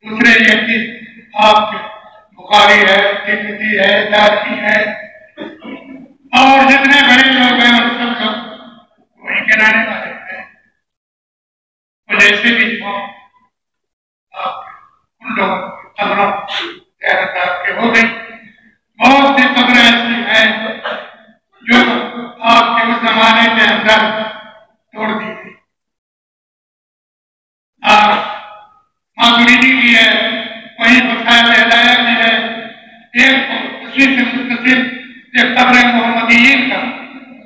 دوسرے یہ کہ آپ کے بخاری ہے، ترمذی ہے، دارمی ہے اور جتنے بڑے لوگ ہیں اور سب لوگ وہی کے رہنے والے ہیں. اور جیسے بھی آپ ان لوگوں کی قبروں زیارت آپ کے ہو گئی. بہت سی قبریں ایسی ہیں جو آپ کے اس زمانے کے اندر توڑ دی گئی. ماتریدی بھی ہے، وہیں وسائل ہدایہ بھی ہے. ایک اسی سے متصل ایک قبر محمدیین کا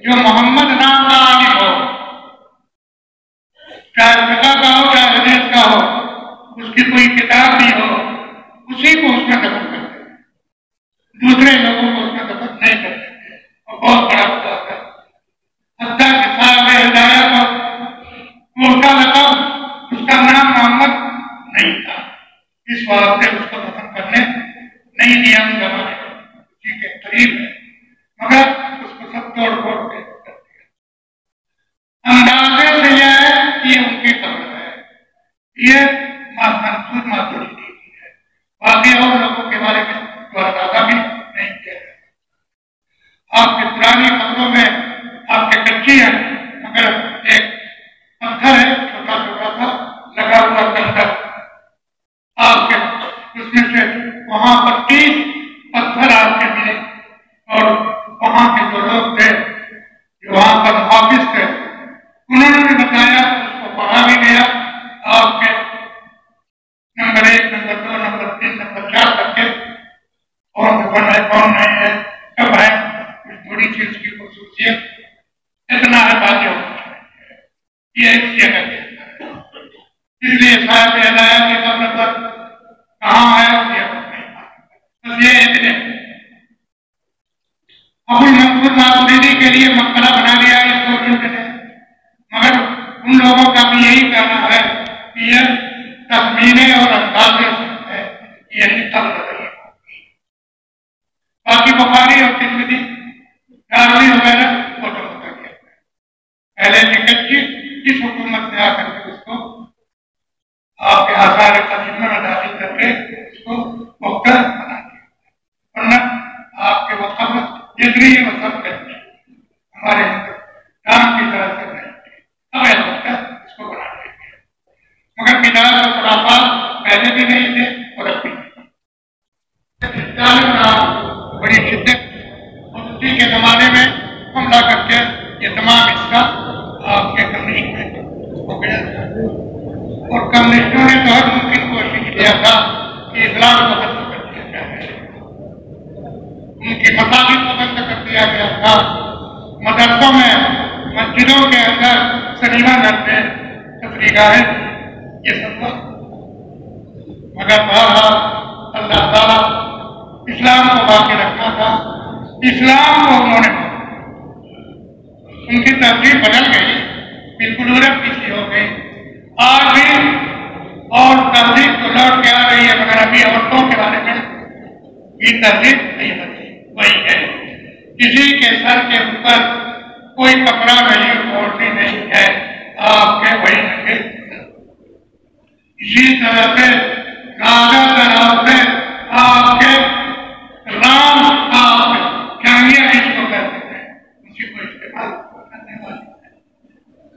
جو محمد نام کا عالم ہو، چاہے فقہ کا ہو چاہے حدیث کا ہو، اس کی کوئی کتاب بھی ہو، اسی کو اس میں دفن کرتے ہیں. دوسرے لوگوں کو اس میں دفن نہیں کرتے تھے. اور بہت بڑا خطاب ہے. حتیٰ کہ صاحب ہدایہ کو اس کا لقب، اس کا نام محمد نہیں تھا، اس واسطے اس کو دفن کرنے نہیں دیا ان زمانے میں. اسی کے قریب ہے مگر اس کو سب توڑ پھوڑ کے کر دیا. اندازے سے یہ ہے کہ یہ ان کی قبر ہے. یہ منصور ماتریدی کی ہے. باقی اور لوگوں کے بارے میں تو اندازہ بھی نہیں کیا ہے. آپ کی پرانی قبروں میں آپ کے کچی ہے مگر ایک پتھر ہے چھوٹا چھوٹا سا لگا ہوا کنکر. آپ کے اس میں سے وہاں 25 پتھر آپ کے ملے اور وہاں کے جو لوگ تھے جو وہاں پر حافظ تھے انہوں نے بتایا، اس کو پڑھا بھی گیا. آپ کے نمبر 1 نمبر 2 نمبر 3 نمبر 4 تک کے کون دفن ہے کون نہیں ہے کب ہے. اس بڑی چیز کی خصوصیت اتنا ہے باتیں یہ ایک جگہ ہے. اس لیے صاحب ہدایہ کی قبر پر کہاں ہے بس یہ اتنے. ابو المنصور ماتریدی کے لیے مقبرہ بنا دیا اس گورنمنٹ نے، مگر ان لوگوں کا بھی یہی کہنا ہے کہ یہ تخمینے اور اندازے سے ہے، یہی قبر رہی ہے. باقی بخاری اور ترمذی دارمی وغیرہ وہ تو ہوتا گیا. پہلے سے کچی اس حکومت نے آ کر کے اس کو آپ کے آثار قدیمہ میں داخل کر کے اس کو مختلف بنا دیا. ورنہ آپ کے وہ قبر جتنی وہ سب کرتی ہمارے کام کی طرح سے نہیں تھی. اب ایسا اس کو بنا دیا گیا. مگر بدعات اور خرافات پہلے بھی نہیں تھے اور اب بھی نہیں. بڑی شدت اسی کے زمانے میں حملہ کر کے یہ تمام حصہ آپ کے کمیونسٹ میں ہو گیا. اور کمیونسٹوں نے تو ہر ممکن کوشش کیا تھا کہ اسلام کو ختم کر دیا جائے. ان کی مساجد کو بند کر دیا گیا تھا. مدرسوں میں مسجدوں کے اندر سنیما گھر میں تفریح گاہیں یہ سب تھا. مگر بہرحال اللہ تعالیٰ اسلام کو باقی رکھنا تھا. اسلام کو انہوں نے ان کی تہذیب بدل گئی، بالکل الٹ پیچھے ہو گئی. آج بھی اور تہذیب تو لوٹ کے آ رہی ہے مگر ابھی عورتوں کے بارے میں یہ تہذیب نہیں بدلی، وہی ہے. کسی کے سر کے اوپر کوئی کپڑا نہیں اوڑھنی نہیں ہے، آپ کے وہی رکھے. اسی طرح سے راجا تناؤ سے آپ کے رام آپ جانگیا جس کو کہتے ہیں اسی کو استعمال کرنے والی ہے.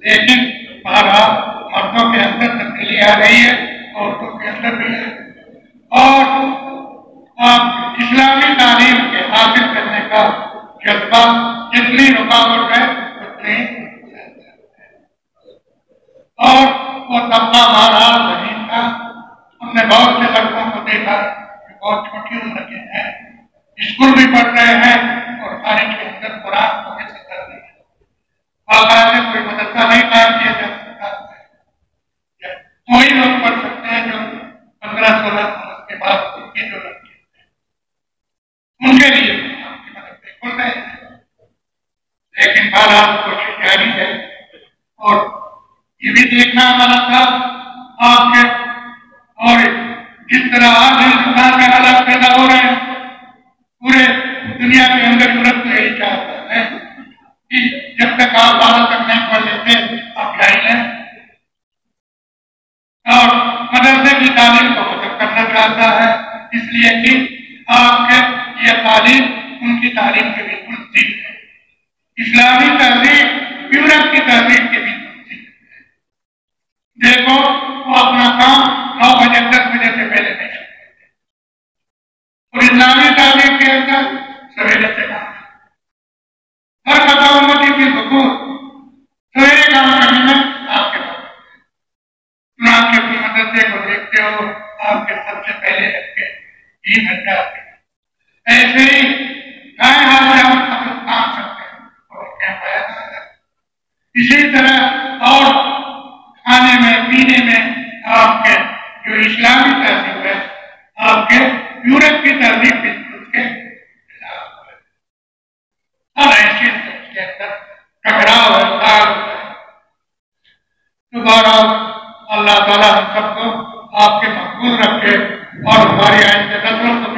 لیکن بہرحال مردوں کے اندر تبدیلی آ رہی ہے، عورتوں کے اندر بھی ہے. اور آپ اسلامی تعلیم کے حاصل کرنے کا جذبہ جتنی رکاوٹ ہے اتنی اور وہ طبقہ بہرحال ذہین تھا. ہم نے بہت سے لڑکوں کو دیکھا جو بہت چھوٹی عمر کے ہیں، اسکول بھی پڑھ رہے ہیں اور خارج کے اندر قرآن کو کیسے کر رہے ہیں. باقاعدہ کوئی مدرسہ نہیں قائم کیا جا سکتا. وہی لوگ پڑھ سکتے ہیں جو 15-16 برس کے بعد ان کی جو لڑکی ان کے لیے آپ کی مدد کھل رہے ہیں. لیکن بہرحال کوشش جاری ہے. اور یہ بھی دیکھنا ہمارا تھا آپ کے اور جس طرح آج ہندوستان میں حالات پیدا ہو رہے ہیں پورے دنیا کے اندر یورپ میں یہی چاہتا ہے کہ جب تک آپ بارہ تک نہیں پڑھ لیتے آپ جائیں لیں اور مدرسے کی تعلیم کو ختم کرنا اس لیے کہ آپ کے یہ تعلیم ان کی تعلیم کے بالکل ضد ہے. اسلامی تہذیب یورپ کی تہذیب کے بالکل ضد ہے. دیکھو وہ اپنا کام 9 بجے 10 بجے سے پہلے نہیں شروع کرتے اور اسلامی تہذیب کے اندر سویرے سے کام ہر قطع امتی کی حقوق سویرے کام کرنے میں آپ کے پاس آپ کے اپنے مدرسے کو دیکھتے ہو آپ کے سب سے پہلے رکھ کے 3 گھنٹہ ایسے ہی دائیں ہاتھ سے ہم سب کام کرتے ہیں اور کیا پایا. اسی طرح اور کھانے میں پینے میں آپ کے جو اسلامی تہذیب ہے آپ کے یورپ کی تہذیب بالکل کے خلاف ہے. ہر حیثیت سے اس کے اندر ٹکراؤ ہے. دوبارہ اللہ تعالیٰ ہم سب کو آپ کے محفوظ رکھے اور ہماری آئندہ نسلوں کو